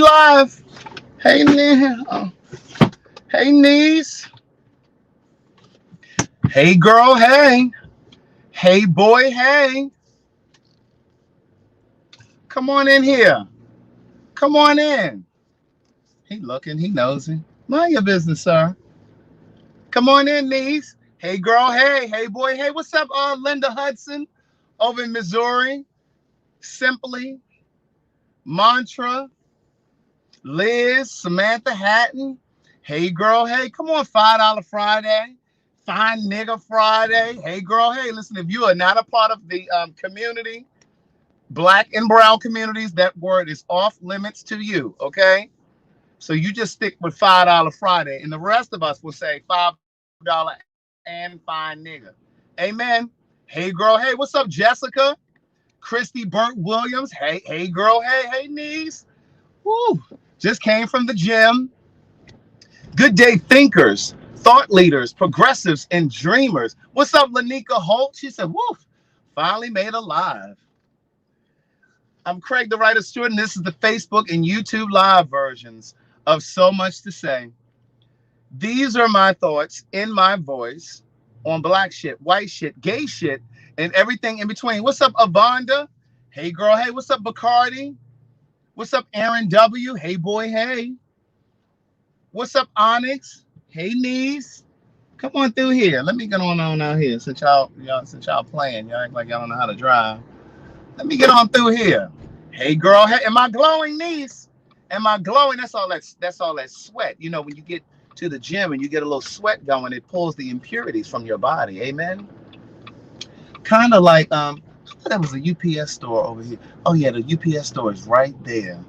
live. Hey, hey, niece. Hey, girl. Hey. Hey, boy. Hey. Come on in here. Come on in. He looking. He nosy. Mind your business, sir. Come on in, niece. Hey, girl. Hey. Hey, boy. Hey. What's up, Linda Hudson over in Missouri? Simply. Mantra. Liz. Samantha Hatton. Hey, girl. Hey. Come on, $5 Friday. Fine nigga Friday. Hey, girl. Hey, listen, if you are not a part of the community, black and brown communities, that word is off limits to you, okay? So you just stick with $5 Friday, and the rest of us will say $5 and fine nigga. Amen. Hey, girl. Hey, what's up, Jessica? Christy Burt Williams. Hey, girl. Hey, niece. Woo. Just came from the gym. Good day, thinkers, thought leaders, progressives, and dreamers. What's up, Lanika Holt? She said, woof, finally made a live. I'm Craig the Writer Stewart, and this is the Facebook and YouTube live versions of So Much to Say. These are my thoughts in my voice on black shit, white shit, gay shit, and everything in between. What's up, Avonda? Hey, girl. Hey, what's up, Bacardi? What's up, Aaron W? Hey, boy. Hey. What's up, Onyx? Hey, niece. Come on through here. Let me get on out here since y'all playing. Y'all act like y'all don't know how to drive. Let me get on through here. Hey, girl. Hey, am I glowing, niece? Am I glowing? That's all that sweat. You know, when you get to the gym and you get a little sweat going, it pulls the impurities from your body. Amen. Kind of like I thought that was a UPS store over here. Oh yeah, the UPS store is right there.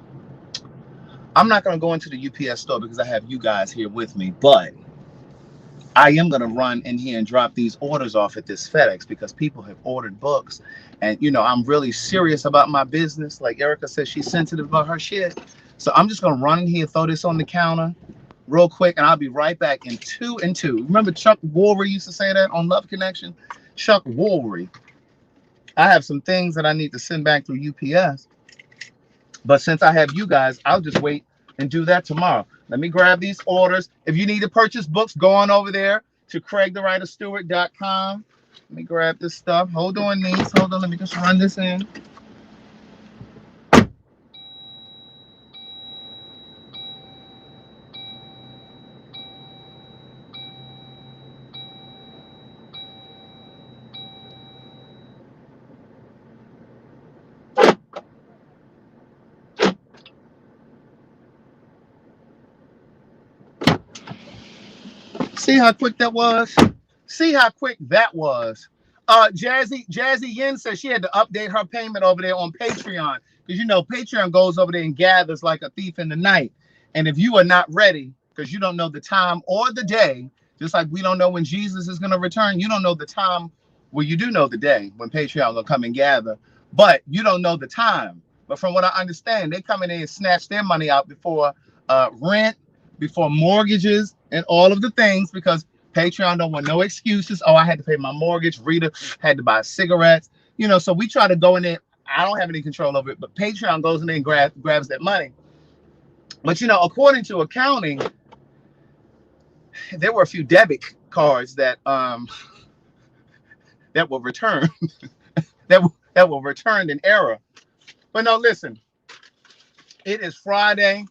I'm not gonna go into the UPS store because I have you guys here with me, but I am going to run in here and drop these orders off at this FedEx because people have ordered books. And, you know, I'm really serious about my business. Like Erica says, she's sensitive about her shit. So I'm just going to run in here, throw this on the counter real quick, and I'll be right back in 2 and 2. Remember Chuck Woolery used to say that on Love Connection? Chuck Woolery. I have some things that I need to send back through UPS. But since I have you guys, I'll just wait and do that tomorrow. Let me grab these orders. If you need to purchase books, go on over there to CraigTheWriterStewart.com. Let me grab this stuff. Hold on, niece. Hold on. Let me just run this in. See how quick that was? See how quick that was. Jazzy Yin said she had to update her payment over there on Patreon. Because you know, Patreon goes over there and gathers like a thief in the night. And if you are not ready, because you don't know the time or the day, just like we don't know when Jesus is going to return, you don't know the time. Well, you do know the day when Patreon will come and gather, but you don't know the time. But from what I understand, they come in there and snatch their money out before rent, before mortgages, and all of the things, because Patreon don't want no excuses. Oh, I had to pay my mortgage. Rita had to buy cigarettes. You know, so we try to go in there. I don't have any control over it, but Patreon goes in there and grabs that money. But, you know, according to accounting, there were a few debit cards that that were returned that were returned in error. But no, listen, it is Friday.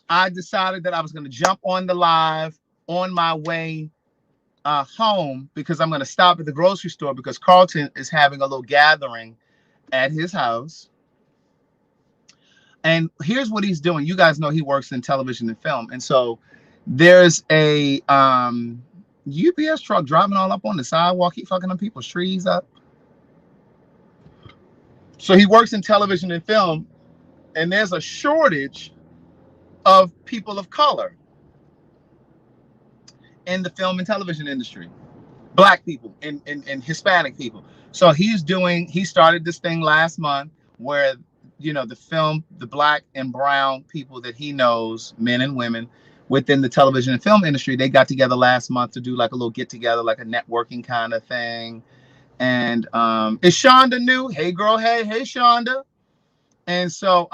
I decided that I was going to jump on the live on my way home because I'm going to stop at the grocery store because Carlton is having a little gathering at his house. And here's what he's doing. You guys know he works in television and film. And so there's a UPS truck driving all up on the sidewalk. He fucking them people's trees up. So he works in television and film. And there's a shortage of people of color in the film and television industry. Black people and Hispanic people. So he started this thing last month where, you know, the black and brown people that he knows, men and women within the television and film industry, they got together last month to do like a little get together, like a networking kind of thing. And is Shonda new? Hey girl, hey Shonda. And so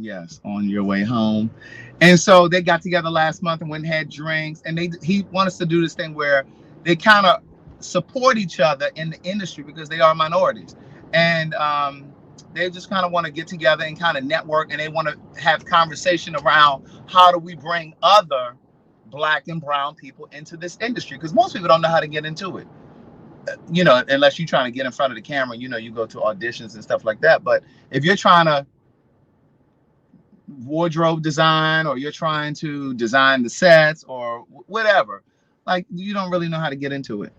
Yes, on your way home. And so they got together last month and went and had drinks. And he wants us to do this thing where they kind of support each other in the industry because they are minorities. And they just kind of want to get together and kind of network, and they want to have conversation around how do we bring other black and brown people into this industry, because most people don't know how to get into it, unless you're trying to get in front of the camera. You go to auditions and stuff like that. But if you're trying to wardrobe design, or you're trying to design the sets or whatever, like, you don't really know how to get into it.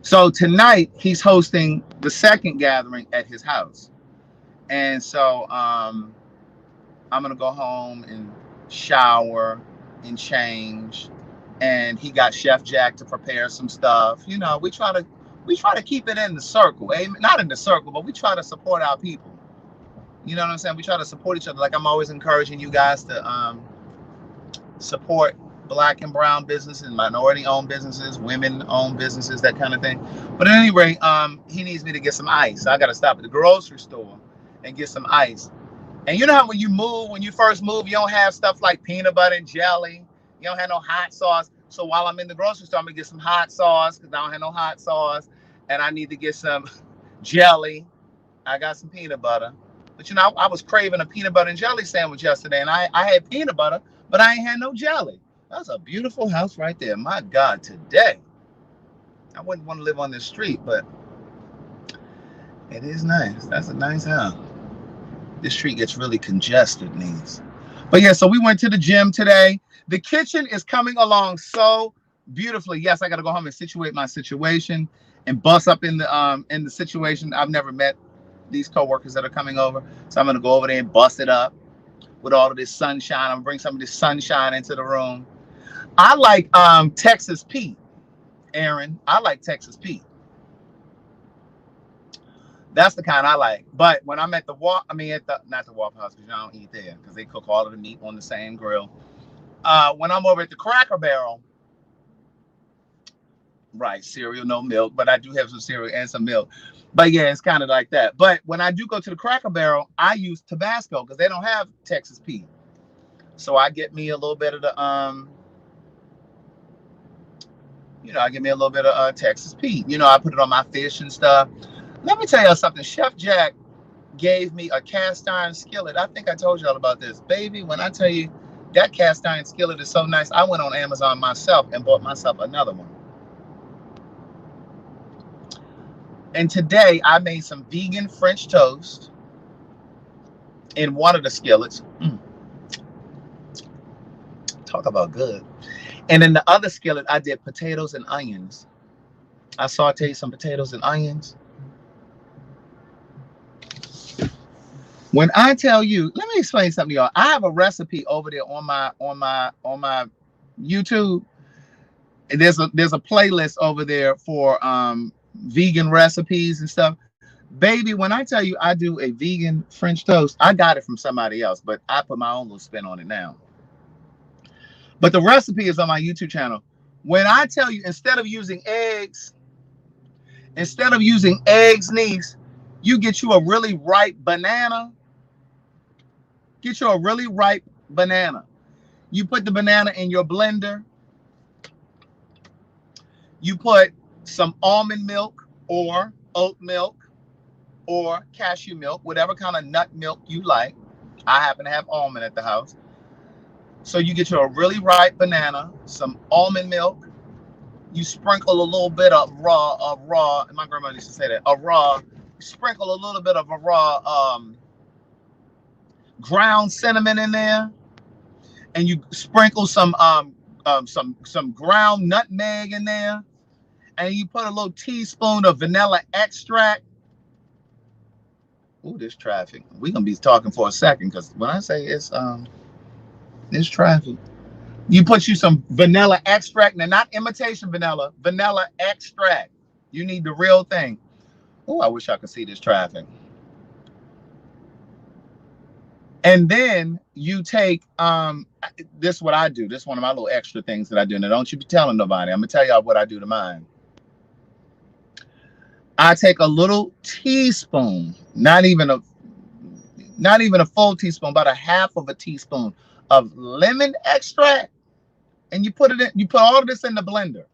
So tonight he's hosting the second gathering at his house. And so I'm gonna go home and shower and change. And he got Chef Jack to prepare some stuff. We try to keep it in the circle. Not in the circle, but we try to support our people. You know what I'm saying? We try to support each other. Like, I'm always encouraging you guys to support black and brown businesses, minority-owned businesses, women-owned businesses, that kind of thing. But at any rate, he needs me to get some ice. So I got to stop at the grocery store and get some ice. And you know how when you first move, you don't have stuff like peanut butter and jelly. You don't have no hot sauce. So while I'm in the grocery store, I'm going to get some hot sauce because I don't have no hot sauce. And I need to get some jelly. I got some peanut butter. But, I was craving a peanut butter and jelly sandwich yesterday. And I had peanut butter, but I ain't had no jelly. That's a beautiful house right there. My God, today. I wouldn't want to live on this street, but it is nice. That's a nice house. This street gets really congested, Niece. But yeah, so we went to the gym today. The kitchen is coming along so beautifully. Yes, I got to go home and situate my situation and bust up in the situation. I've never met these coworkers that are coming over, so I'm gonna go over there and bust it up with all of this sunshine. I'm gonna bring some of this sunshine into the room. I like Texas Pete, Aaron. I like Texas Pete. That's the kind I like. But when I'm at the not the Waffle House, because I don't eat there because they cook all of the meat on the same grill. When I'm over at the Cracker Barrel, right, cereal, no milk, but I do have some cereal and some milk. But yeah, it's kind of like that. But when I do go to the Cracker Barrel, I use Tabasco because they don't have Texas Pete. So I get me a little bit of the Texas Pete. I put it on my fish and stuff. Let me tell y'all something. Chef Jack gave me a cast iron skillet. I think I told y'all about this. Baby, when I tell you that cast iron skillet is so nice, I went on Amazon myself and bought myself another one. And today I made some vegan French toast in one of the skillets. Talk about good. And in the other skillet, I did potatoes and onions. I sauteed some potatoes and onions. When I tell you, let me explain something to y'all. I have a recipe over there on my YouTube. And there's a playlist over there for vegan recipes and stuff. Baby, when I tell you I do a vegan French toast, I got it from somebody else, but I put my own little spin on it now. But the recipe is on my YouTube channel. When I tell you, instead of using eggs, Niece, you get you a really ripe banana. Get you a really ripe banana. You put the banana in your blender. You put some almond milk or oat milk or cashew milk, whatever kind of nut milk you like. I happen to have almond at the house. So you get you a really ripe banana, some almond milk. You sprinkle a little bit of raw, my grandma used to say that, sprinkle a little bit of a raw ground cinnamon in there. And you sprinkle some ground nutmeg in there. And you put a little teaspoon of vanilla extract. Ooh, this traffic. We're gonna be talking for a second because when I say it's traffic. You put you some vanilla extract, now not imitation vanilla extract. You need the real thing. Oh, I wish I could see this traffic. And then you take this is what I do. This is one of my little extra things that I do. Now don't you be telling nobody. I'm gonna tell y'all what I do to mine. I take a little teaspoon, not even not even a full teaspoon, about a half of a teaspoon of lemon extract, and you put it in. You put all of this in the blender,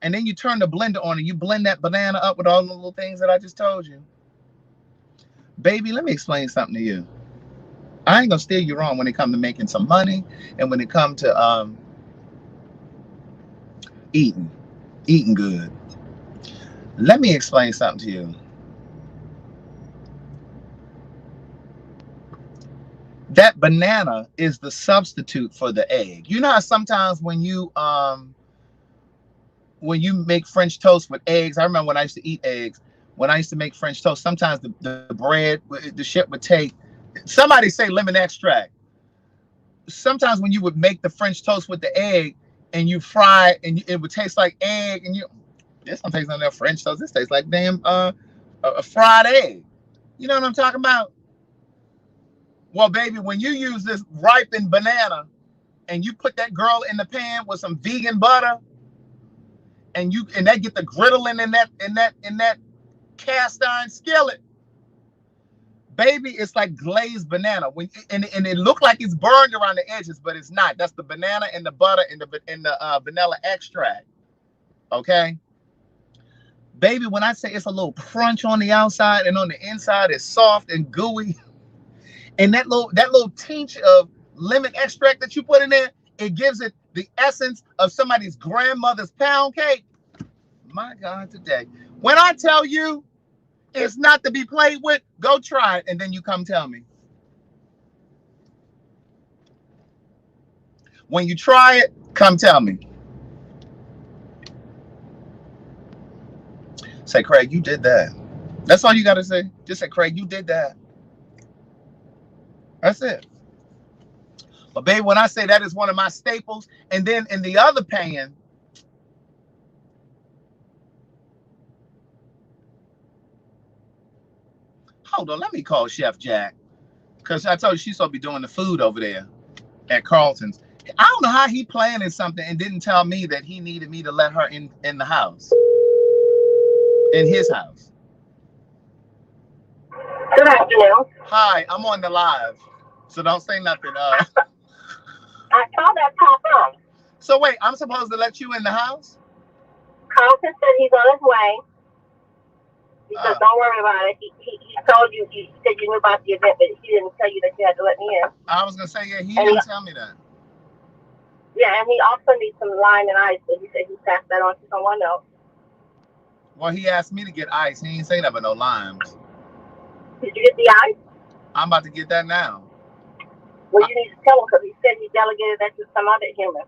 and then you turn the blender on and you blend that banana up with all the little things that I just told you. Baby, let me explain something to you. I ain't gonna steer you wrong when it comes to making some money and when it comes to eating good. Let me explain something to you. That banana is the substitute for the egg. You know how sometimes when you make French toast with eggs, I remember when I used to eat eggs, when I used to make French toast, sometimes the bread, the shit would take, somebody say lemon extract. Sometimes when you would make the French toast with the egg and you fry it, and it would taste like egg, and this don't taste like that French toast. This tastes like damn a fried egg. You know what I'm talking about? Well, baby, when you use this ripened banana and you put that girl in the pan with some vegan butter, and that get the griddling in that cast iron skillet, baby, it's like glazed banana. And it look like it's burned around the edges, but it's not. That's the banana and the butter and the vanilla extract. Okay, baby, when I say it's a little crunch on the outside and on the inside it's soft and gooey, and that little tinge of lemon extract that you put in there, it gives it the essence of somebody's grandmother's pound cake. My God, today, when I tell you it's not to be played with, go try it, and then you come tell me. When you try it, come tell me. Say, Craig, you did that. That's all you got to say. Just say, Craig, you did that. That's it. But baby, when I say that is one of my staples, and then in the other pan, hold on, let me call Chef Jack, because I told you she's supposed to be doing the food over there at Carlton's. I don't know how he planning something and didn't tell me that he needed me to let her in the house, in his house. Good afternoon. Hi, I'm on the live, so don't say nothing. I saw that pop up. So wait, I'm supposed to let you in the house? Carlton said he's on his way. He said, don't worry about it. He told you, he said you knew about the event, but he didn't tell you that you had to let me in. I was going to say, yeah, he didn't tell me that. Yeah, and he also needs some lime and ice, but he said he passed that on to someone else. Well, he asked me to get ice. He ain't say that, but no limes. Did you get the ice? I'm about to get that now. Well, you need to tell him, because he said he delegated that to some other human.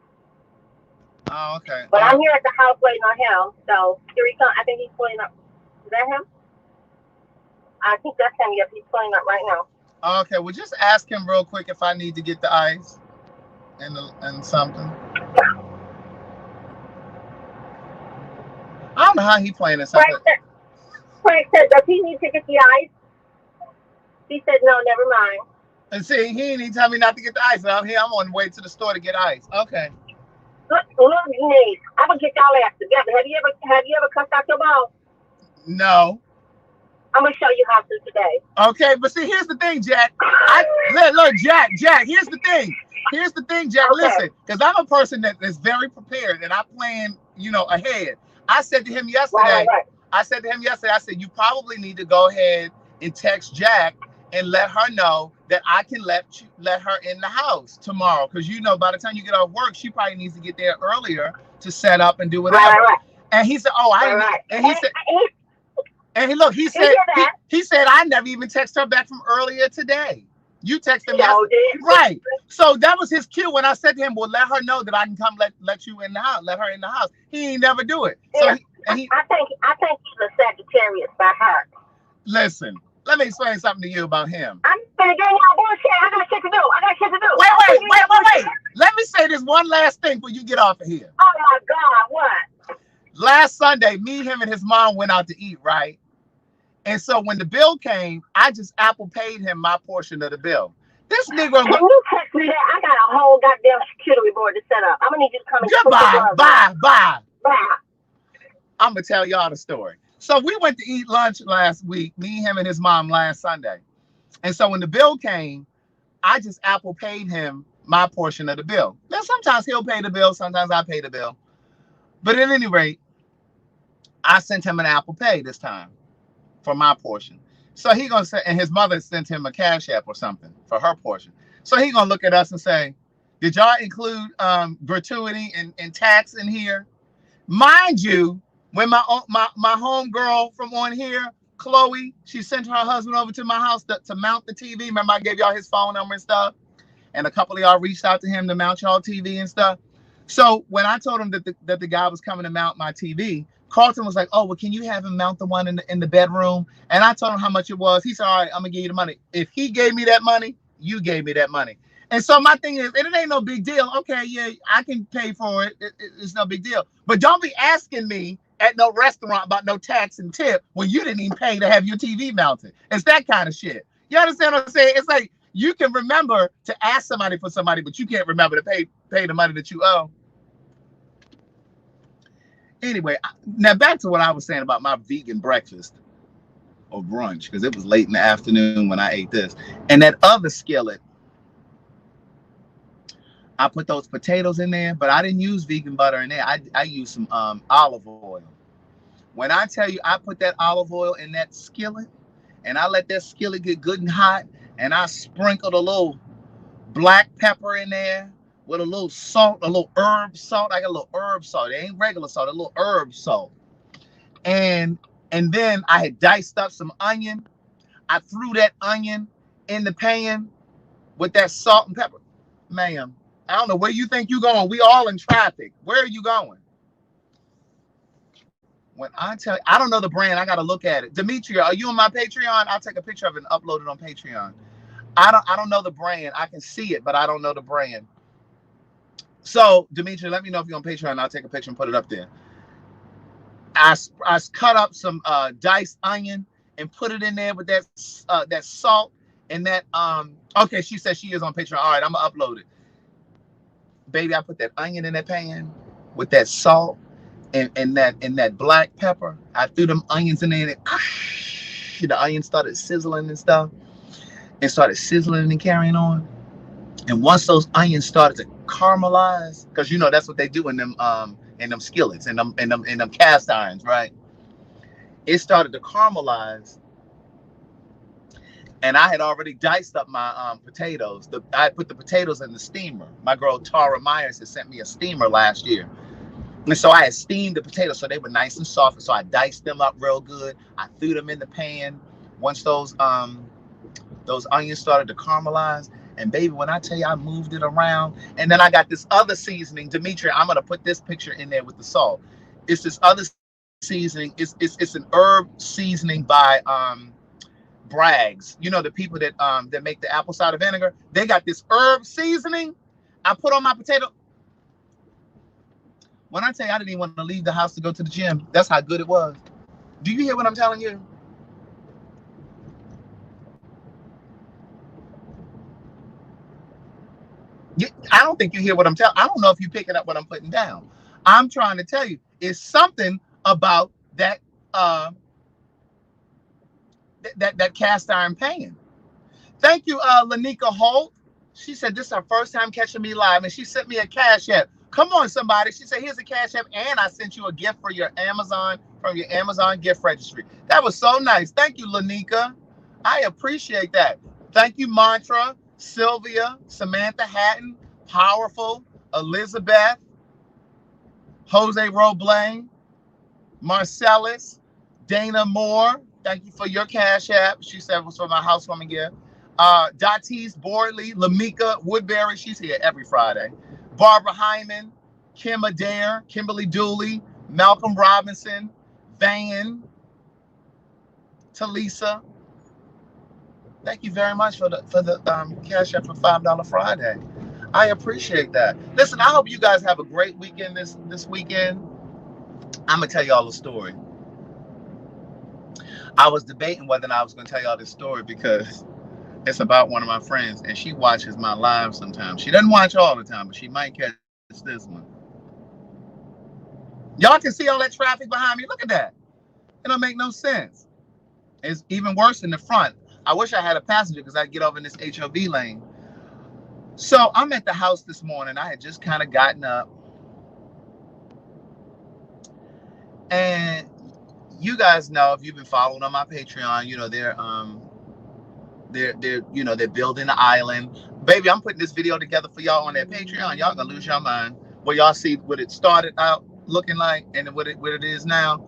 Oh, okay. But I'm here at the house waiting on him, so here he comes. I think he's pulling up. Is that him? I think that's him. Yep, he's pulling up right now. Okay, well, just ask him real quick if I need to get the ice and something. I don't know how he playing this. Frank said, does he need to get the ice? He said, no, never mind. And see, he didn't even tell me not to get the ice. I'm here. I'm on the way to the store to get ice. Okay. Look, Nate, I'm gonna get y'all ass together. Have you ever cussed out your balls? No. I'm gonna show you how to today. Okay, but see, here's the thing, Jack. Look, Jack. Here's the thing. Jack. Okay. Listen, because I'm a person that is very prepared and I plan, ahead. I said to him yesterday. Right. I said, you probably need to go ahead and text Jack and let her know that I can let her in the house tomorrow. Because, by the time you get off work, she probably needs to get there earlier to set up and do whatever. Right. And he said, and he said, he said, I never even texted her back from earlier today. You texted him yesterday. Right. So that was his cue when I said to him, well, let her know that I can come let you in the house, let her in the house. He ain't never do it. Yeah. So I think he's a Sagittarius by heart. Listen. Let me explain something to you about him. I'm gonna get y'all bullshit. I got shit to do. Wait. Let me say this one last thing before you get off of here. Oh my God, what? Last Sunday, me, him, and his mom went out to eat, right? And so when the bill came, I just Apple paid him my portion of the bill. This nigga. Can you text me that? I got a whole goddamn security board to set up. I'm gonna need you to come and Bye. I'm gonna tell y'all the story. So we went to eat lunch last week, me, him, and his mom last Sunday. And so when the bill came, I just Apple paid him my portion of the bill. Now, sometimes he'll pay the bill, sometimes I pay the bill. But at any rate, I sent him an Apple Pay this time for my portion. So he gonna say, and his mother sent him a Cash App or something for her portion. So he gonna look at us and say, did y'all include gratuity and tax in here? Mind you, when my home girl from on here, Chloe, she sent her husband over to my house to mount the TV. Remember I gave y'all his phone number and stuff? And a couple of y'all reached out to him to mount y'all TV and stuff. So when I told him that the guy was coming to mount my TV, Carlton was like, oh, well, can you have him mount the one in the bedroom? And I told him how much it was. He said, all right, I'm going to give you the money. If he gave me that money, you gave me that money. And so my thing is, and it ain't no big deal. Okay, yeah, I can pay for it. It's no big deal. But don't be asking me at no restaurant about no tax and tip when you didn't even pay to have your TV mounted. It's that kind of shit. You understand what I'm saying? It's like you can remember to ask somebody for somebody, but you can't remember to pay the money that you owe. Anyway, now back to what I was saying about my vegan breakfast or brunch, because it was late in the afternoon when I ate this. And that other skillet, I put those potatoes in there, but I didn't use vegan butter in there. I used some olive oil. When I tell you I put that olive oil in that skillet, and I let that skillet get good and hot, and I sprinkled a little black pepper in there with a little salt, a little herb salt. I got a little herb salt. It ain't regular salt, a little herb salt. And then I had diced up some onion. I threw that onion in the pan with that salt and pepper. Ma'am, I don't know where you think you're going. We all in traffic. Where are you going? When I tell you, I don't know the brand. I got to look at it. Demetria, are you on my Patreon? I'll take a picture of it and upload it on Patreon. I don't know the brand. I can see it, but I don't know the brand. So, Demetria, let me know if you're on Patreon. I'll take a picture and put it up there. I cut up some diced onion and put it in there with that salt and that okay, she says she is on Patreon. All right, I'm gonna upload it. Baby, I put that onion in that pan with that salt and that black pepper. I threw them onions in there and the onion started sizzling and stuff. It started sizzling and carrying on. And once those onions started to caramelize, because you know that's what they do in them skillets and them cast irons, right? It started to caramelize, and I had already diced up my potatoes. I put the potatoes in the steamer. My girl Tara Myers had sent me a steamer last year, and so I had steamed the potatoes so they were nice and soft. So I diced them up real good. I threw them in the pan. Once those onions started to caramelize. And baby, when I tell you I moved it around, and then I got this other seasoning, Demetria, I'm gonna put this picture in there with the salt. It's this other seasoning. It's an herb seasoning by Bragg's. You know, the people that make the apple cider vinegar. They got this herb seasoning. I put on my potato. When I tell you I didn't even want to leave the house to go to the gym, that's how good it was. Do you hear what I'm telling you? I don't think you hear what I'm telling. I don't know if you're picking up what I'm putting down. I'm trying to tell you, it's something about that that cast iron pan. Thank you, Lanika Holt. She said this is her first time catching me live, and she sent me a Cash App. Come on, somebody. She said, here's a Cash App, and I sent you a gift for your Amazon from your Amazon gift registry. That was so nice. Thank you, Lanika. I appreciate that. Thank you, Mantra, Sylvia, Samantha Hatton, Powerful, Elizabeth, Jose Robles, Marcellus, Dana Moore. Thank you for your Cash App. She said it was for my housewarming gift. Datis Borley, Lamika Woodbury. She's here every Friday. Barbara Hyman, Kim Adair, Kimberly Dooley, Malcolm Robinson, Van, Talisa. Thank you very much for the Cash App for $5 Friday. I appreciate that. Listen, I hope you guys have a great weekend this weekend. I'm gonna tell y'all a story. I was debating whether or not I was gonna tell y'all this story because it's about one of my friends, and she watches my live sometimes. She doesn't watch all the time, but she might catch this one. Y'all can see all that traffic behind me. Look at that. It don't make no sense. It's even worse in the front. I wish I had a passenger because I'd get over in this HOV lane. So I'm at the house this morning. I had just kind of gotten up. And you guys know, if you've been following on my Patreon, you know, they're building the island. Baby, I'm putting this video together for y'all on that Patreon. Y'all gonna lose your mind. Where y'all see what it started out looking like and what it is now.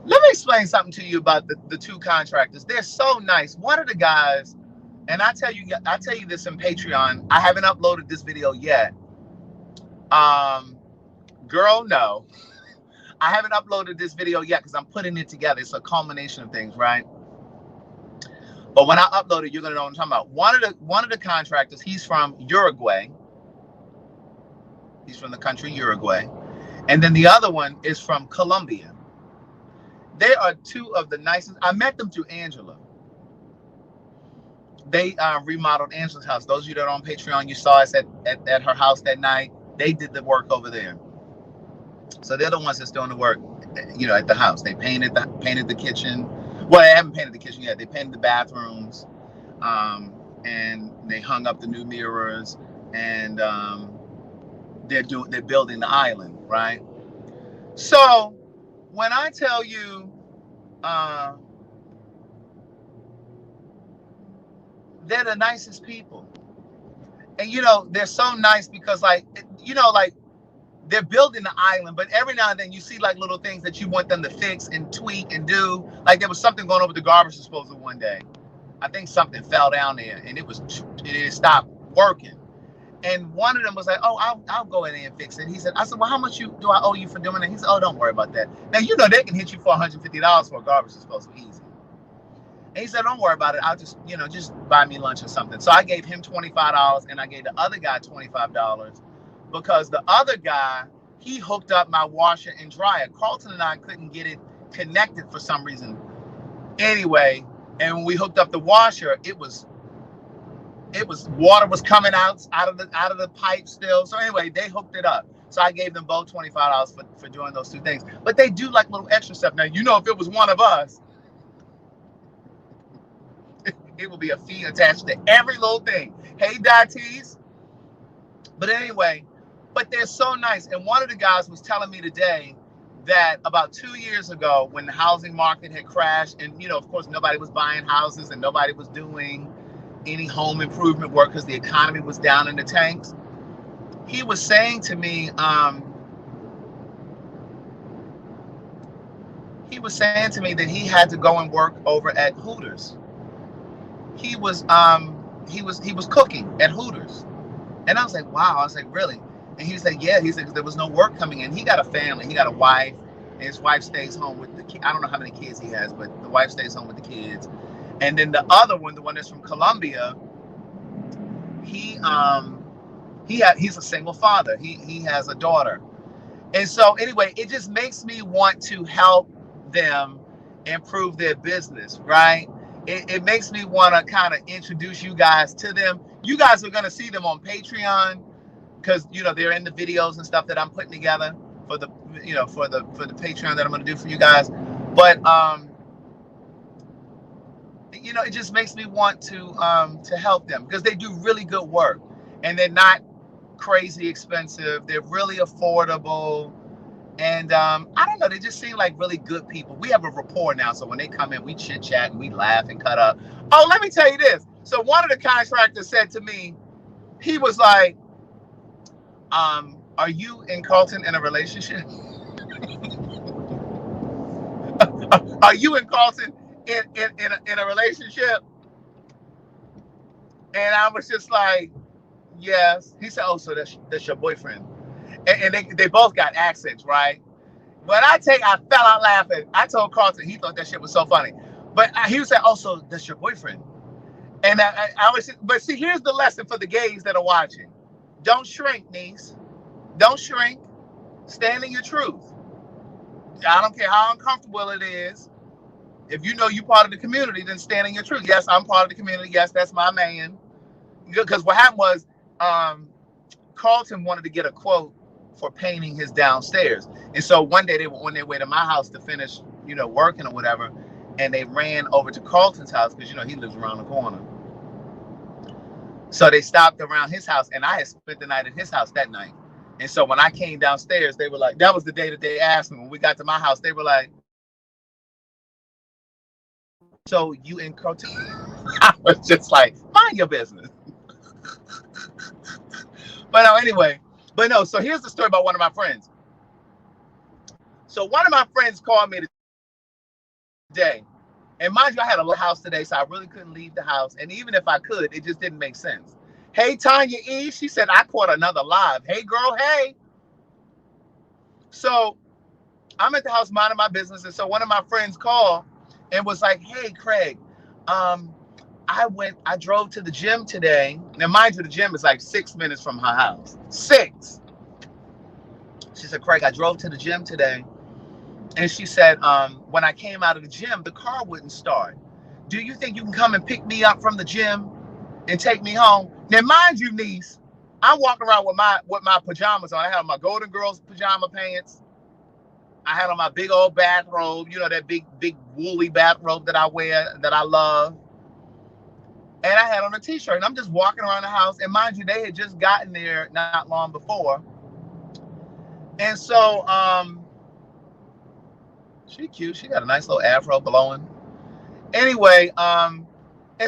Let me explain something to you about the two contractors. They're so nice. One of the guys, and I tell you this in Patreon. I haven't uploaded this video yet. Girl, no. I haven't uploaded this video yet because I'm putting it together. It's a culmination of things, right? But when I upload it, you're gonna know what I'm talking about. One of the contractors, he's from Uruguay. He's from the country Uruguay. And then the other one is from Colombia. They are two of the nicest. I met them through Angela. They remodeled Angela's house. Those of you that are on Patreon, you saw us at her house that night. They did the work over there. So they're the ones that's doing the work, you know, at the house. They painted the kitchen. Well, they haven't painted the kitchen yet. They painted the bathrooms, and they hung up the new mirrors, and they're building the island, right? So when I tell you, they're the nicest people, and you know they're so nice because, like, you know, like, they're building the island, but every now and then you see like little things that you want them to fix and tweak and do. Like there was something going on with the garbage disposal one day. I think something fell down there and it stopped working. And one of them was like, "Oh, I'll go in there and fix it." He said, "I said, well, how much do I owe you for doing it?" He said, "Oh, don't worry about that." Now you know they can hit you for $150 for a garbage disposal easy. And he said, "Don't worry about it. I'll just buy me lunch or something." So I gave him $25 and I gave the other guy $25. Because the other guy, he hooked up my washer and dryer. Carlton and I couldn't get it connected for some reason. Anyway, and when we hooked up the washer, it was water was coming out of the pipe still. So anyway, they hooked it up. So I gave them both $25 for doing those two things. But they do like little extra stuff. Now, you know, if it was one of us, it would be a fee attached to every little thing. Hey, Datis. But anyway, but they're so nice. And one of the guys was telling me today that about 2 years ago, when the housing market had crashed, and, you know, of course, nobody was buying houses and nobody was doing any home improvement work because the economy was down in the tanks. He was saying to me, that he had to go and work over at Hooters. He was cooking at Hooters. And I was like, wow. I was like, really? And he was like, yeah. He said, there was no work coming in. He got a family. He got a wife. And his wife stays home with the kids. I don't know how many kids he has, but the wife stays home with the kids. And then the other one, the one that's from Colombia, he's a single father. He has a daughter. And so anyway, it just makes me want to help them improve their business, right? It makes me want to kind of introduce you guys to them. You guys are going to see them on Patreon because, you know, they're in the videos and stuff that I'm putting together for the Patreon that I'm going to do for you guys. But, you know, it just makes me want to help them because they do really good work and they're not crazy expensive. They're really affordable. And I don't know, they just seem like really good people. We have a rapport now, so when they come in, we chit chat and we laugh and cut up. Oh, let me tell you this. So one of the contractors said to me, he was like, "Are you and Carlton in a relationship?" Are you and Carlton in a relationship? And I was just like, yes. He said, "Oh, so that's your boyfriend." And they both got accents, right? But I fell out laughing. I told Carlton, he thought that shit was so funny. But he was saying, "Oh, so that's your boyfriend?" And I was, but see, here's the lesson for the gays that are watching. Don't shrink, niece. Don't shrink. Stand in your truth. I don't care how uncomfortable it is. If you know you're part of the community, then stand in your truth. Yes, I'm part of the community. Yes, that's my man. Because what happened was, Carlton wanted to get a quote for painting his downstairs. And so one day they were on their way to my house to finish, you know, working or whatever. and they ran over to Carlton's house because, you know, he lives around the corner. So they stopped around his house, and I had spent the night at his house that night. And so when I came downstairs, they were like, that was the day that they asked me. When we got to my house, they were like, so you in Carlton? I was just like, mind your business. But no, anyway, so here's the story about one of my friends. So one of my friends called me today. And mind you, I had a house today, so I really couldn't leave the house. And even if I could, it just didn't make sense. Hey, Tanya E, she said, I caught another live. Hey, girl, hey. So I'm at the house minding my business. And so one of my friends called and was like, hey, Craig, I drove to the gym today. Now, mind you, the gym is like 6 minutes from her house. 6. She said, Craig, I drove to the gym today. And she said, when I came out of the gym, the car wouldn't start. Do you think you can come and pick me up from the gym and take me home? Now, mind you, niece, I'm walking around with my pajamas on. I had on my Golden Girls pajama pants. I had on my big old bathrobe, you know, that big woolly bathrobe that I wear, that I love. And I had on a t-shirt. And I'm just walking around the house. And mind you, they had just gotten there not long before. And so, she cute. She got a nice little afro blowing. Anyway, and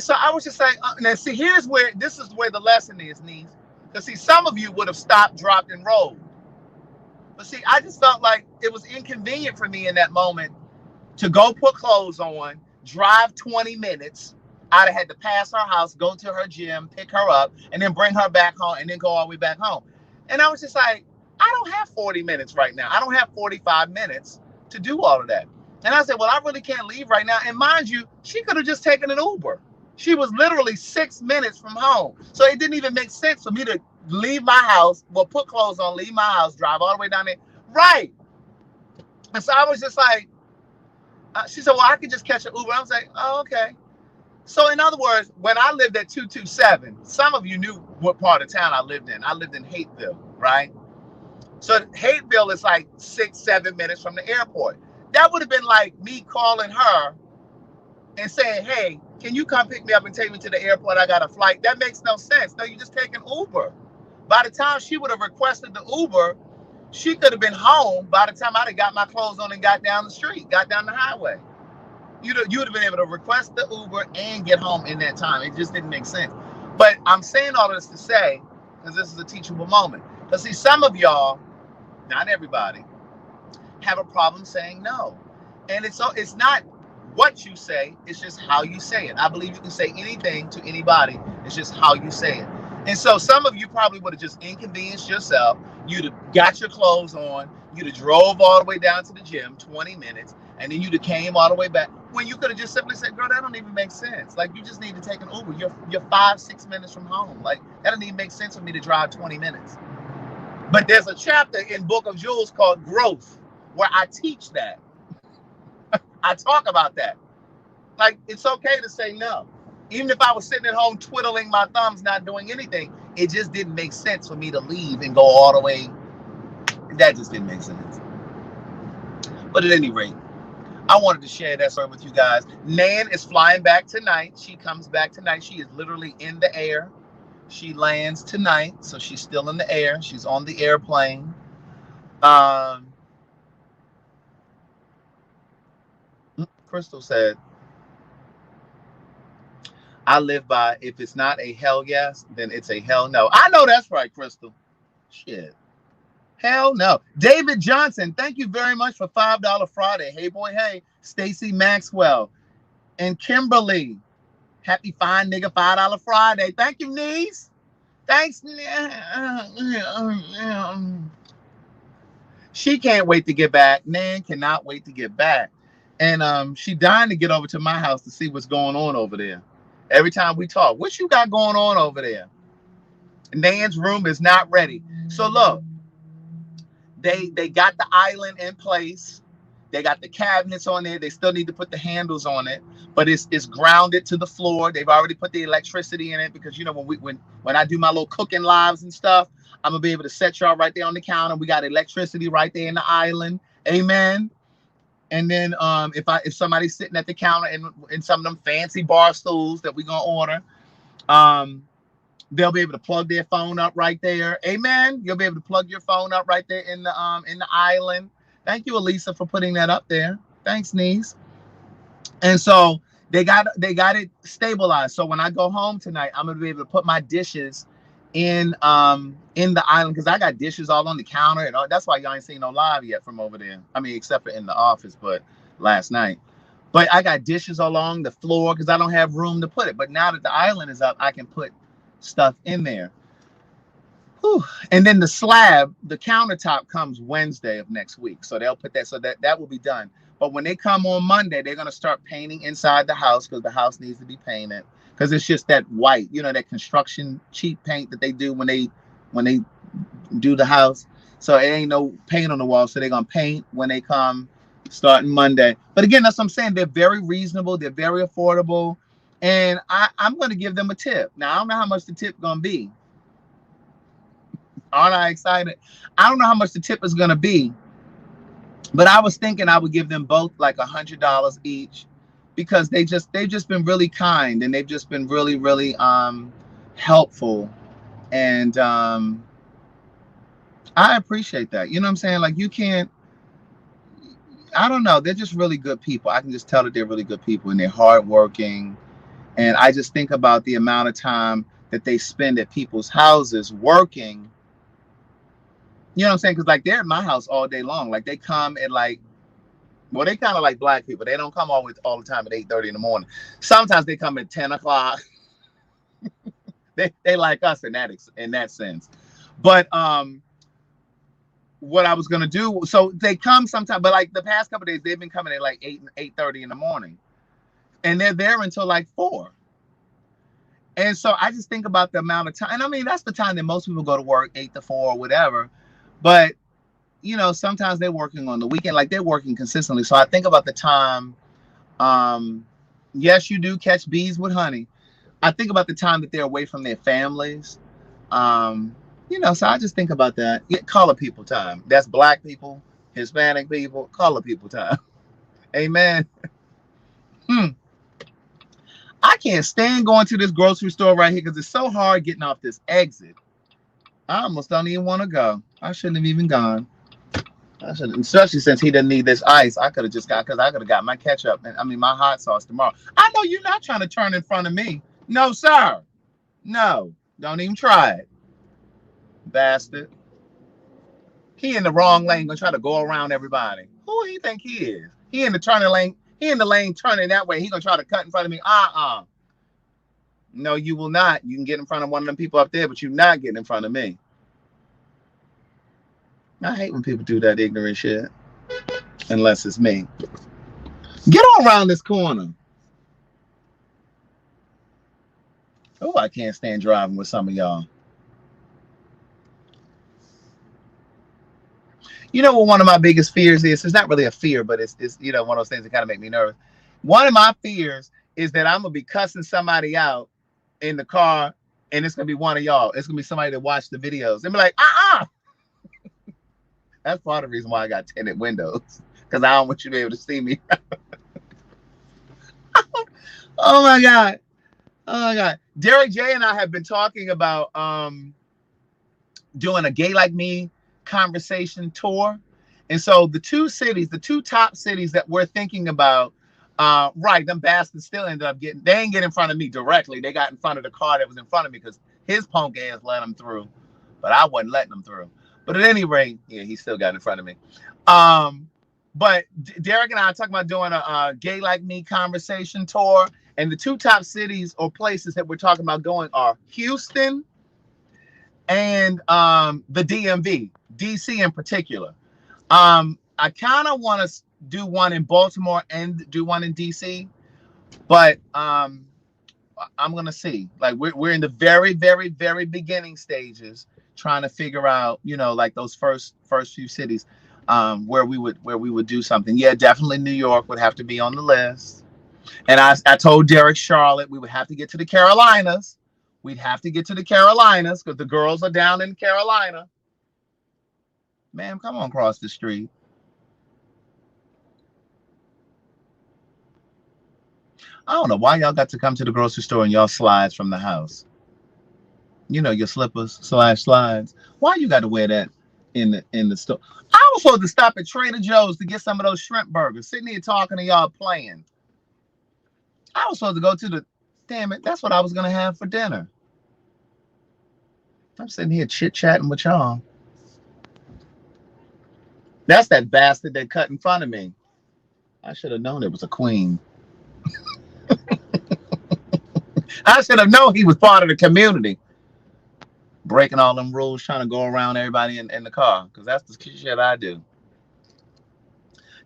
so I was just like, now see, this is where the lesson is, niece. Because see, some of you would have stopped, dropped, and rolled. But see, I just felt like it was inconvenient for me in that moment to go put clothes on, drive 20 minutes. I'd have had to pass her house, go to her gym, pick her up, and then bring her back home, and then go all the way back home. And I was just like, I don't have 40 minutes right now. I don't have 45 minutes to do all of that. And I said, well, I really can't leave right now. And mind you, she could have just taken an Uber. She was literally 6 minutes from home. So it didn't even make sense for me to leave my house, well, put clothes on, leave my house, drive all the way down there. Right. And so I was just like, she said, well, I could just catch an Uber. I was like, oh, okay. So in other words, when I lived at 227, some of you knew what part of town I lived in. I lived in Hateville, right? So Hateville is like 6-7 minutes from the airport. That would have been like me calling her and saying, hey, can you come pick me up and take me to the airport? I got a flight. That makes no sense. No, you just take an Uber. By the time she would have requested the Uber, she could have been home by the time I'd have got my clothes on and got down the street, got down the highway. You would have been able to request the Uber and get home in that time. It just didn't make sense. But I'm saying all this to say, because this is a teachable moment. Because see, some of y'all, not everybody, have a problem saying no. And it's not what you say, it's just how you say it. I believe you can say anything to anybody. It's just how you say it. And so some of you probably would have just inconvenienced yourself. You'd have got your clothes on. You'd have drove all the way down to the gym, 20 minutes, and then you'd have came all the way back. When you could have just simply said, girl, that don't even make sense. Like, you just need to take an Uber. You're 5-6 minutes from home. Like, that doesn't even make sense for me to drive 20 minutes. But there's a chapter in Book of Jewels called Growth where I teach that. I talk about that. Like, it's okay to say no. Even if I was sitting at home twiddling my thumbs, not doing anything, it just didn't make sense for me to leave and go all the way. That just didn't make sense. But at any rate, I wanted to share that story with you guys. Nan is flying back tonight. She comes back tonight. She is literally in the air. She lands tonight, so she's still in the air. She's on the airplane. Crystal said, I live by, if it's not a hell yes, then it's a hell no. I know that's right, Crystal. Shit. Hell no. David Johnson, thank you very much for $5 Friday. Hey, boy, hey. Stacy Maxwell and Kimberly. Happy fine nigga $5 Friday. Thank you, niece. Thanks. She can't wait to get back. Nan cannot wait to get back. And she dying to get over to my house to see what's going on over there. Every time we talk, what you got going on over there? Nan's room is not ready. So look, they got the island in place. They got the cabinets on there. They still need to put the handles on it, but it's grounded to the floor. They've already put the electricity in it because, you know, when I do my little cooking lives and stuff, I'm gonna be able to set y'all right there on the counter. We got electricity right there in the island. Amen. And then if somebody's sitting at the counter in some of them fancy bar stools that we're gonna order, they'll be able to plug their phone up right there. Amen. You'll be able to plug your phone up right there in the island. Thank you, Elisa, for putting that up there. Thanks, niece. And so they got it stabilized. So when I go home tonight, I'm gonna be able to put my dishes in the island, because I got dishes all on the counter, and that's why y'all ain't seen no live yet from over there. I mean, except for in the office, but last night. But I got dishes along the floor because I don't have room to put it. But now that the island is up, I can put stuff in there. Whew. And then the slab, the countertop, comes Wednesday of next week. So they'll put that, so that will be done. But when they come on Monday, they're going to start painting inside the house, because the house needs to be painted, because it's just that white, that construction cheap paint that they do when they do the house. So it ain't no paint on the wall. So they're going to paint when they come starting Monday. But again, that's what I'm saying. They're very reasonable. They're very affordable. And I'm going to give them a tip. Now, I don't know how much the tip going to be. Aren't I excited? I don't know how much the tip is going to be, but I was thinking I would give them both like $100 each, because they've just been really kind, and they've just been really, really helpful. And I appreciate that. You know what I'm saying? Like, you can't, I don't know. They're just really good people. I can just tell that they're really good people, and they're hardworking. And I just think about the amount of time that they spend at people's houses working. You know what I'm saying? Because like, they're at my house all day long. Like, they come at like, well, they kind of like black people. They don't come all the time at 8:30 in the morning. Sometimes they come at 10 o'clock. they like us in that sense. But what I was gonna do, so they come sometime, but like the past couple of days, they've been coming at like 8:30 in the morning, and they're there until like 4. And so I just think about the amount of time, and I mean, that's the time that most people go to work, 8 to 4 or whatever. But sometimes they're working on the weekend, like they're working consistently. So I think about the time. Yes, you do catch bees with honey. I think about the time that they're away from their families. So I just think about that. Colored people time. That's black people, Hispanic people, colored people time. Amen. I can't stand going to this grocery store right here, because it's so hard getting off this exit. I almost don't even want to go. I shouldn't have even gone. Especially since he didn't need this ice. I could have just got, because I could have got my ketchup and my hot sauce tomorrow. I know you're not trying to turn in front of me. No, sir. No, don't even try it, bastard. He in the wrong lane, gonna try to go around everybody. Who he think he is? He in the turning lane. He in the lane turning that way. He gonna try to cut in front of me. No, you will not. You can get in front of one of them people up there, but you're not getting in front of me. I hate when people do that ignorant shit. Unless it's me. Get on around this corner. Oh, I can't stand driving with some of y'all. You know what one of my biggest fears is? It's not really a fear, but it's one of those things that kind of make me nervous. One of my fears is that I'm going to be cussing somebody out in the car, and it's going to be one of y'all. It's going to be somebody that watched the videos. They'll be like, That's part of the reason why I got tinted windows, because I don't want you to be able to see me. Oh my God. Derek J and I have been talking about doing a Gay Like Me conversation tour. And so the two top cities that we're thinking about, them bastards still ended up they didn't get in front of me directly. They got in front of the car that was in front of me, because his punk ass let them through, but I wasn't letting them through. But at any rate, yeah, he still got in front of me. But Derek and I are talking about doing a Gay Like Me conversation tour. And the two top cities or places that we're talking about going are Houston and the DMV, DC in particular. I kind of want to do one in Baltimore and do one in DC, but I'm gonna see. Like, we're in the very, very, very beginning stages, trying to figure out, like those first few cities where we would do something. Yeah, definitely New York would have to be on the list. And I told Derek Charlotte we would have to get to the Carolinas. We'd have to get to the Carolinas, because the girls are down in Carolina. Ma'am, come on across the street. I don't know why y'all got to come to the grocery store in y'all slides from the house. You know, your slippers slash slides. Why you got to wear that in the store? I was supposed to stop at Trader Joe's to get some of those shrimp burgers. Sitting here talking to y'all playing. I was supposed to go to the. Damn it! That's what I was gonna have for dinner. I'm sitting here chit chatting with y'all. That's that bastard that cut in front of me. I should have known it was a queen. I should have known he was part of the community. Breaking all them rules, trying to go around everybody in the car. Because that's the shit I do.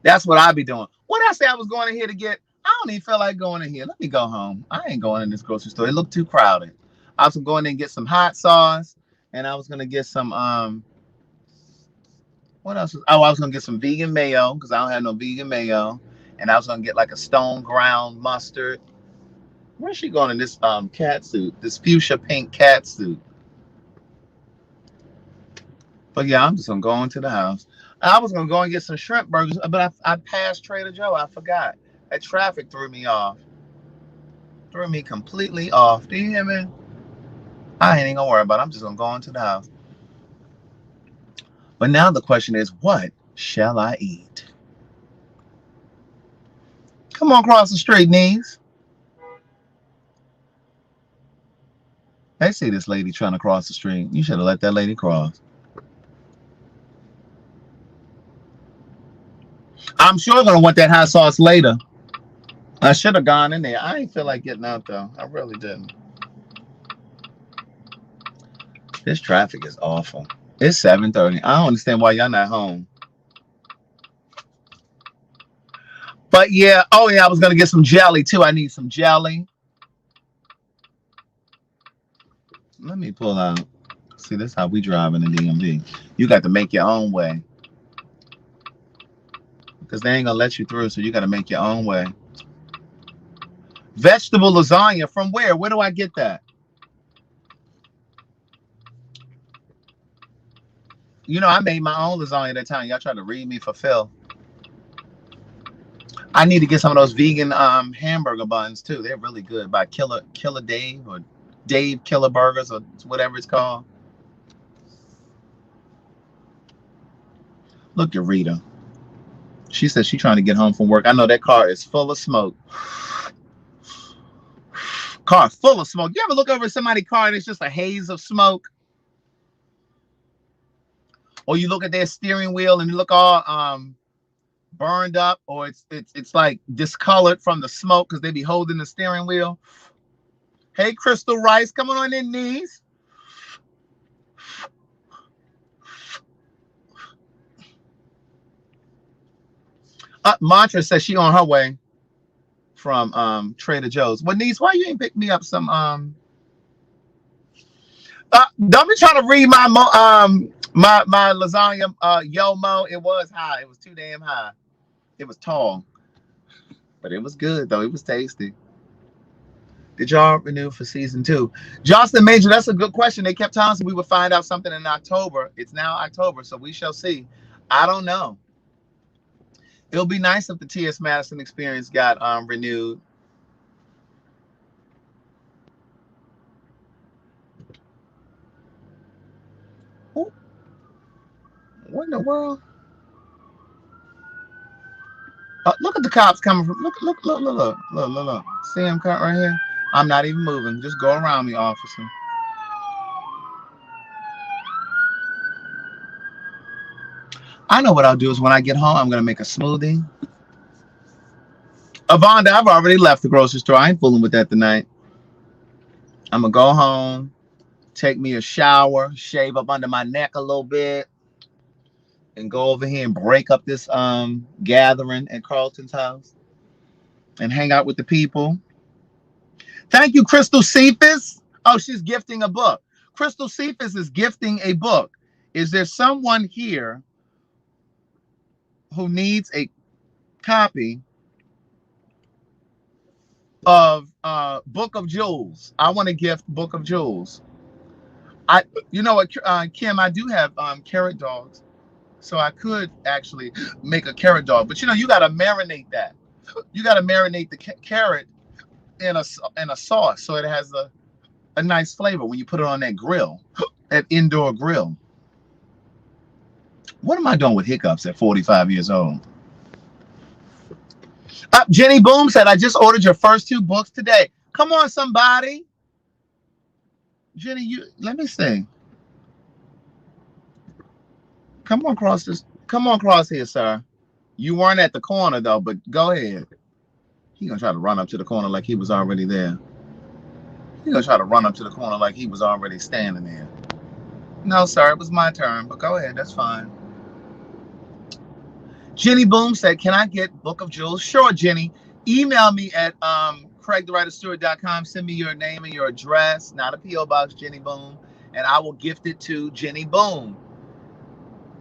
That's what I be doing. What I say I was going in here to get? I don't even feel like going in here. Let me go home. I ain't going in this grocery store. It looked too crowded. I was going in and get some hot sauce. And I was going to get some, what else? I was going to get some vegan mayo. Because I don't have no vegan mayo. And I was going to get like a stone ground mustard. Where's she going in this cat suit? This fuchsia pink cat suit. But yeah, I'm just gonna go into the house. I was gonna go and get some shrimp burgers, but I passed Trader Joe. I forgot. That traffic threw me off. Threw me completely off. Do you hear me? I ain't gonna worry about it. I'm just gonna go into the house. But now the question is, what shall I eat? Come on, cross the street, knees. They see this lady trying to cross the street. You should have let that lady cross. I'm sure I'm gonna want that hot sauce later. I should have gone in there. I ain't feel like getting out though. I really didn't. This traffic is awful. It's 7:30. I don't understand why y'all not home. But yeah, oh yeah, I was gonna get some jelly too. I need some jelly. Let me pull out. See, this is how we drive in the DMV. You got to make your own way. Because they ain't gonna let you through, so you got to make your own way. Vegetable lasagna from where? Where do I get that? You know, I made my own lasagna that time. Y'all trying to read me for Phil. I need to get some of those vegan hamburger buns too. They're really good by Killer Dave or Dave Killer Burgers or whatever it's called. Look at Rita. She says she's trying to get home from work. I know that car is full of smoke. Car full of smoke. You ever look over at somebody's car and it's just a haze of smoke? Or you look at their steering wheel and you look all burned up, or it's like discolored from the smoke because they be holding the steering wheel. Hey, Crystal Rice, come on in, knees. Mantra says she on her way from Trader Joe's. Well, niece, why you ain't pick me up some don't be trying to read my my lasagna Yomo. It was high. It was too damn high. It was tall. But it was good though. It was tasty. Did y'all renew for season 2? Jocelyn Major, that's a good question. They kept telling us we would find out something in October. It's now October, so we shall see. I don't know. It'll be nice if the T.S. Madison experience got renewed. Ooh. What in the world? Look at the cops coming from. Look. See him cut right here? I'm not even moving. Just go around me, officer. I know what I'll do is when I get home, I'm going to make a smoothie. Avonda, I've already left the grocery store. I ain't fooling with that tonight. I'm going to go home, take me a shower, shave up under my neck a little bit, and go over here and break up this gathering at Carlton's house and hang out with the people. Thank you, Crystal Cephas. Oh, she's gifting a book. Crystal Cephas is gifting a book. Is there someone here who needs a copy of Book of Jewels? I want to gift Book of Jewels. You know what, Kim, I do have carrot dogs, so I could actually make a carrot dog. But you know, you got to marinate that. You got to marinate the carrot in a sauce, so it has a nice flavor when you put it on that grill, that indoor grill. What am I doing with hiccups at 45 years old? Jenny Boom said, I just ordered your first 2 books today. Come on, somebody. Jenny, let me see. Come on across here, sir. You weren't at the corner though, but go ahead. He gonna try to run up to the corner like he was already there. He gonna try to run up to the corner like he was already standing there. No, sir, it was my turn, but go ahead, that's fine. Jenny Boom said, can I get Book of Jewels? Sure, Jenny. Email me at CraigTheWriterStewart.com. Send me your name and your address, not a P.O. Box, Jenny Boom, and I will gift it to Jenny Boom.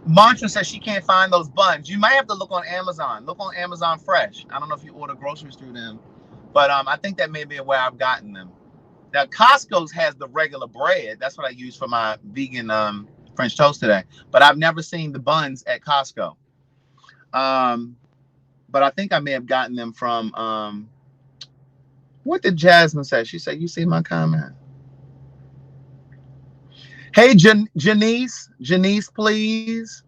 Mantra says she can't find those buns. You might have to look on Amazon. Look on Amazon Fresh. I don't know if you order groceries through them, but I think that may be where I've gotten them. Now, Costco's has the regular bread. That's what I use for my vegan French toast today. But I've never seen the buns at Costco. But I think I may have gotten them from, what did Jasmine say? She said, you see my comment? Hey, Janice, please.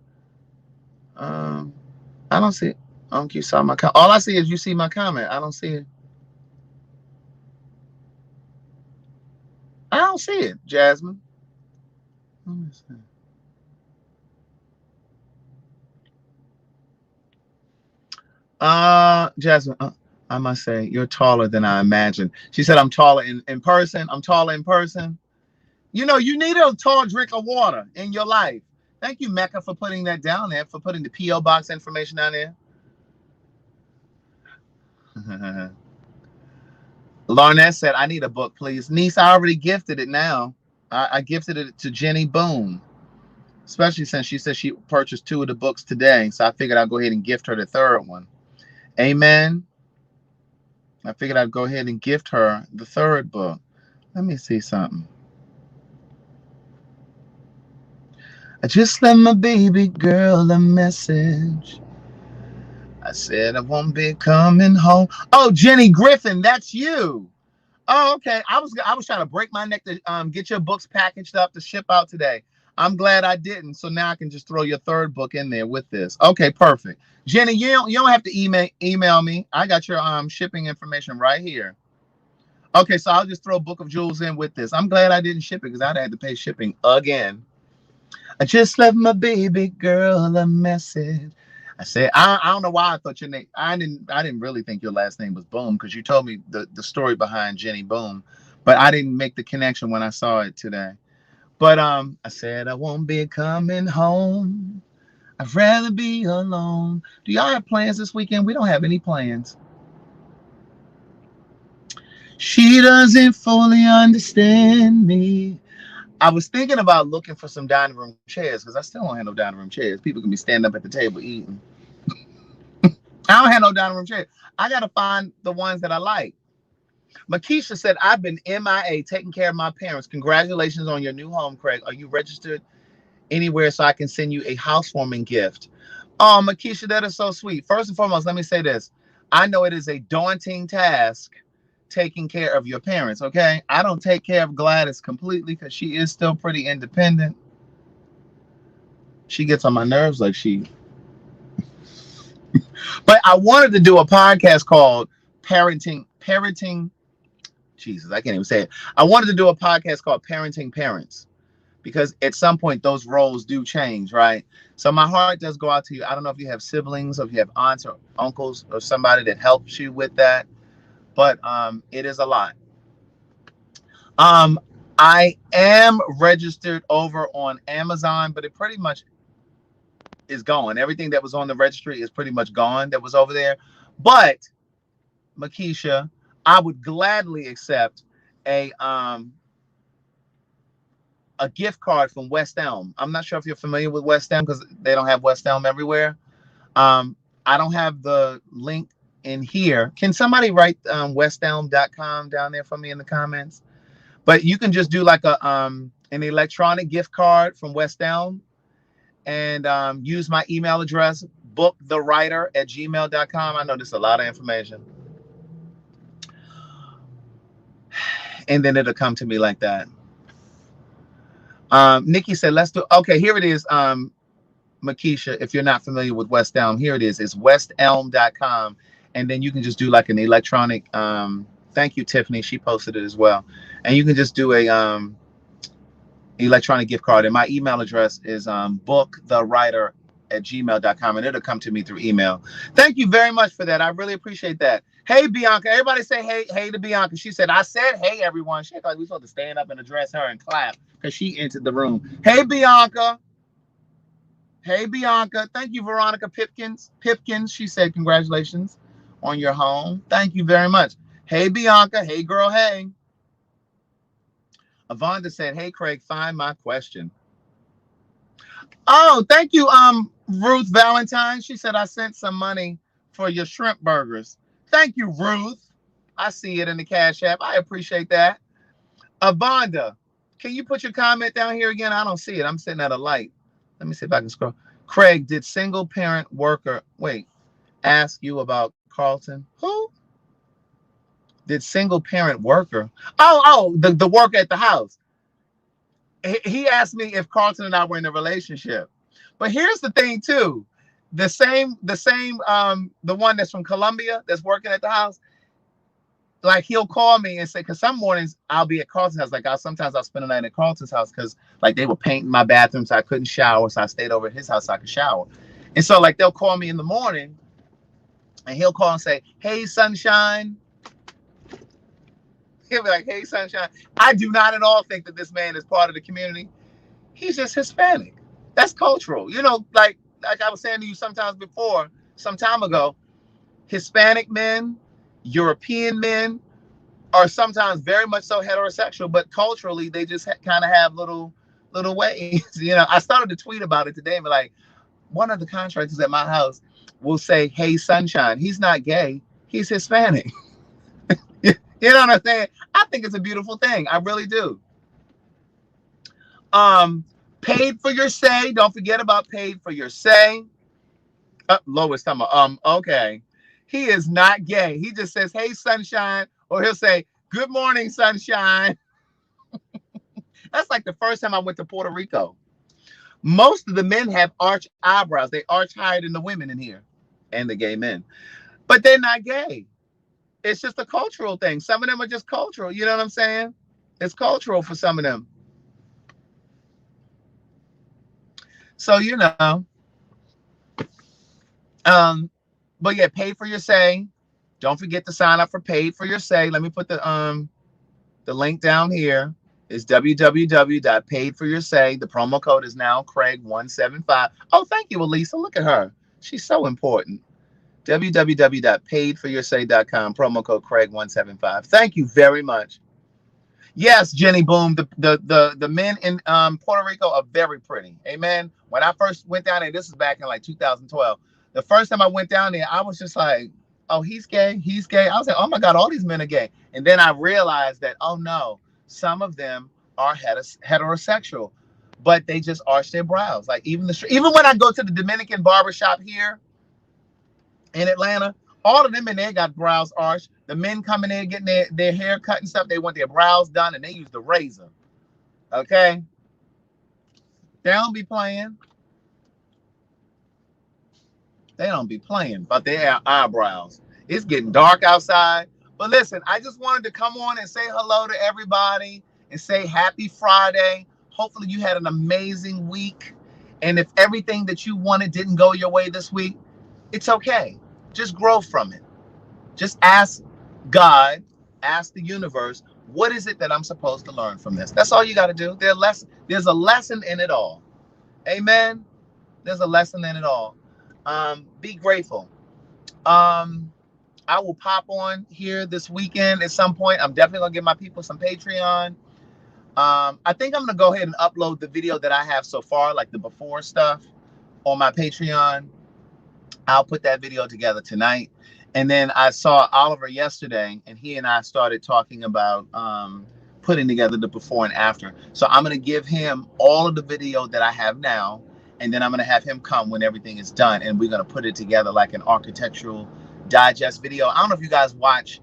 I don't see it. I don't think you saw my comment. All I see is you see my comment. I don't see it. I don't see it, Jasmine. Let me see. Jasmine, I must say, you're taller than I imagined. She said, I'm taller in person. I'm taller in person. You know, you need a tall drink of water in your life. Thank you, Mecca, for putting that down there, for putting the P.O. Box information down there. Larnett said, I need a book, please. Niece, I already gifted it now. I gifted it to Jenny Boom, especially since she said she purchased 2 of the books today. So I figured I'd go ahead and gift her the 3rd one. Amen. I figured I'd go ahead and gift her the 3rd book. Let me see something. I just left my baby girl a message. I said I won't be coming home. Oh, Jenny Griffin, that's you. Oh, okay. I was trying to break my neck to get your books packaged up to ship out today. I'm glad I didn't. So now I can just throw your 3rd book in there with this. Okay, perfect. Jenny, you don't have to email me. I got your shipping information right here. Okay, so I'll just throw Book of Jewels in with this. I'm glad I didn't ship it because I'd had to pay shipping again. I just left my baby girl a message. I said, I don't know why I thought your name. I didn't really think your last name was Boom because you told me the story behind Jenny Boom, but I didn't make the connection when I saw it today. But I said I won't be coming home. I'd rather be alone. Do y'all have plans this weekend? We don't have any plans. She doesn't fully understand me. I was thinking about looking for some dining room chairs because I still don't have no dining room chairs. People can be standing up at the table eating. I don't have no dining room chairs. I got to find the ones that I like. Makisha said, I've been MIA taking care of my parents. Congratulations on your new home, Craig. Are you registered anywhere so I can send you a housewarming gift? Oh, Makisha, that is so sweet. First and foremost, let me say this. I know it is a daunting task taking care of your parents, okay? I don't take care of Gladys completely because she is still pretty independent. She gets on my nerves like she... But I wanted to do a podcast called Parenting... Jesus, I can't even say it. I wanted to do a podcast called Parenting Parents because at some point those roles do change, right? So my heart does go out to you. I don't know if you have siblings or if you have aunts or uncles or somebody that helps you with that, but it is a lot. I am registered over on Amazon, but it pretty much is gone. Everything that was on the registry is pretty much gone that was over there. But Makisha, I would gladly accept a gift card from West Elm. I'm not sure if you're familiar with West Elm because they don't have West Elm everywhere. I don't have the link in here. Can somebody write westelm.com down there for me in the comments? But you can just do like a an electronic gift card from West Elm and use my email address, bookthewriter@gmail.com. I know there's a lot of information. and then it'll come to me like that. Nikki said, let's do, okay, here it is. Makisha, if you're not familiar with West Elm, here it is. It's westelm.com. And then you can just do like an electronic, thank you, Tiffany. She posted it as well. And you can just do a electronic gift card. And my email address is booktherewriter@gmail.com. And it'll come to me through email. Thank you very much for that. I really appreciate that. Hey, Bianca. Everybody say hey to Bianca. She said, I said, hey, everyone. She thought we were supposed to stand up and address her and clap because she entered the room. Hey, Bianca. Hey, Bianca. Thank you, Veronica Pipkins. She said, congratulations on your home. Thank you very much. Hey, Bianca. Hey, girl. Hey. Avonda said, hey, Craig, find my question. Oh, thank you, Ruth Valentine. She said, I sent some money for your shrimp burgers. Thank you, Ruth. I see it in the Cash App. I appreciate that. Avonda, can you put your comment down here again? I don't see it. I'm sitting at a light. Let me see if I can scroll. Craig, did single parent worker, ask you about Carlton? Who? Did single parent worker? Oh, the worker at the house. He asked me if Carlton and I were in a relationship. But here's the thing too. The one that's from Columbia that's working at the house, like he'll call me and say, because some mornings I'll be at Carlton's house. Like sometimes I'll spend the night at Carlton's house because like they were painting my bathroom so I couldn't shower. So I stayed over at his house so I could shower. And so like they'll call me in the morning and he'll call and say, hey, sunshine. He'll be like, hey, sunshine. I do not at all think that this man is part of the community. He's just Hispanic. That's cultural. You know, like I was saying to you sometimes before, some time ago, Hispanic men, European men are sometimes very much so heterosexual, but culturally they just kind of have little ways. You know, I started to tweet about it today and be like, one of the contractors at my house will say, hey, sunshine. He's not gay. He's Hispanic. You know what I'm saying? I think it's a beautiful thing. I really do. Paid for your say. Don't forget about paid for your say. Lois, talking about, okay. He is not gay. He just says, hey, sunshine. Or he'll say, good morning, sunshine. That's like the first time I went to Puerto Rico. Most of the men have arch eyebrows. They arch higher than the women in here and the gay men. But they're not gay. It's just a cultural thing. Some of them are just cultural. You know what I'm saying? It's cultural for some of them. So, you know, but yeah, pay for your say. Don't forget to sign up for Paid for Your Say. Let me put the link down here. It's www.paidforyoursay. The promo code is now Craig175. Oh, thank you, Elisa. Look at her. She's so important. www.paidforyoursay.com. Promo code Craig175. Thank you very much. Yes, Jenny Boom. The men in Puerto Rico are very pretty. Amen. When I first went down there, this is back in like 2012. The first time I went down there, I was just like, oh, he's gay. He's gay. I was like, oh my God, all these men are gay. And then I realized that, oh no, some of them are heterosexual, but they just arch their brows. Like even when I go to the Dominican barbershop here in Atlanta, all of them in there got brows arched. The men coming in getting their hair cut and stuff, they want their brows done and they use the razor. Okay? They don't be playing. They don't be playing about their eyebrows. It's getting dark outside. But listen, I just wanted to come on and say hello to everybody and say happy Friday. Hopefully you had an amazing week. And if everything that you wanted didn't go your way this week, it's okay. Just grow from it. Just ask God, ask the universe, what is it that I'm supposed to learn from this? That's all you got to do. There's a lesson in it all. Amen. There's a lesson in it all. Be grateful. I will pop on here this weekend at some point. I'm definitely gonna give my people some Patreon. I think I'm gonna go ahead and upload the video that I have so far, like the before stuff, on my Patreon. I'll put that video together tonight. And then I saw Oliver yesterday, and he and I started talking about putting together the before and after. So I'm gonna give him all of the video that I have now, and then I'm gonna have him come when everything is done, and we're gonna put it together like an architectural digest video. I don't know if you guys watch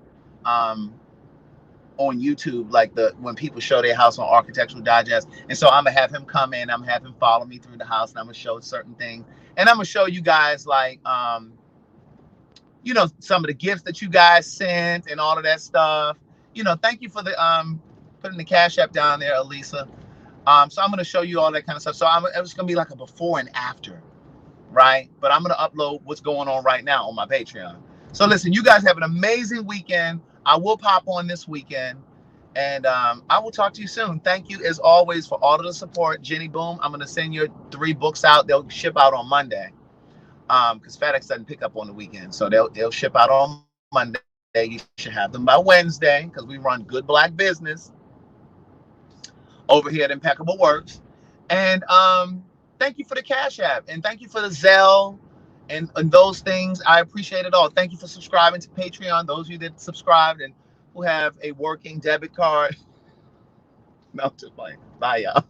on YouTube, like when people show their house on Architectural Digest. And so I'm gonna have him come in, I'm gonna have him follow me through the house, and I'm gonna show certain things. And I'm gonna show you guys like you know, some of the gifts that you guys sent and all of that stuff. You know, thank you for the putting the Cash App down there, Elisa. So I'm gonna show you all that kind of stuff. So it's gonna be like a before and after, right? But I'm gonna upload what's going on right now on my Patreon. So listen, you guys have an amazing weekend. I will pop on this weekend, and I will talk to you soon. Thank you as always for all of the support. Jenny Boom, I'm gonna send your 3 books out. They'll ship out on Monday, because FedEx doesn't pick up on the weekend, so they'll ship out on Monday. You should have them by Wednesday, because we run good Black business over here at Impeccable Works. And thank you for the Cash App, and thank you for the Zelle and those things. I appreciate it all. Thank you for subscribing to Patreon, those of you that subscribed and who have a working debit card. No, just playing. Bye, y'all.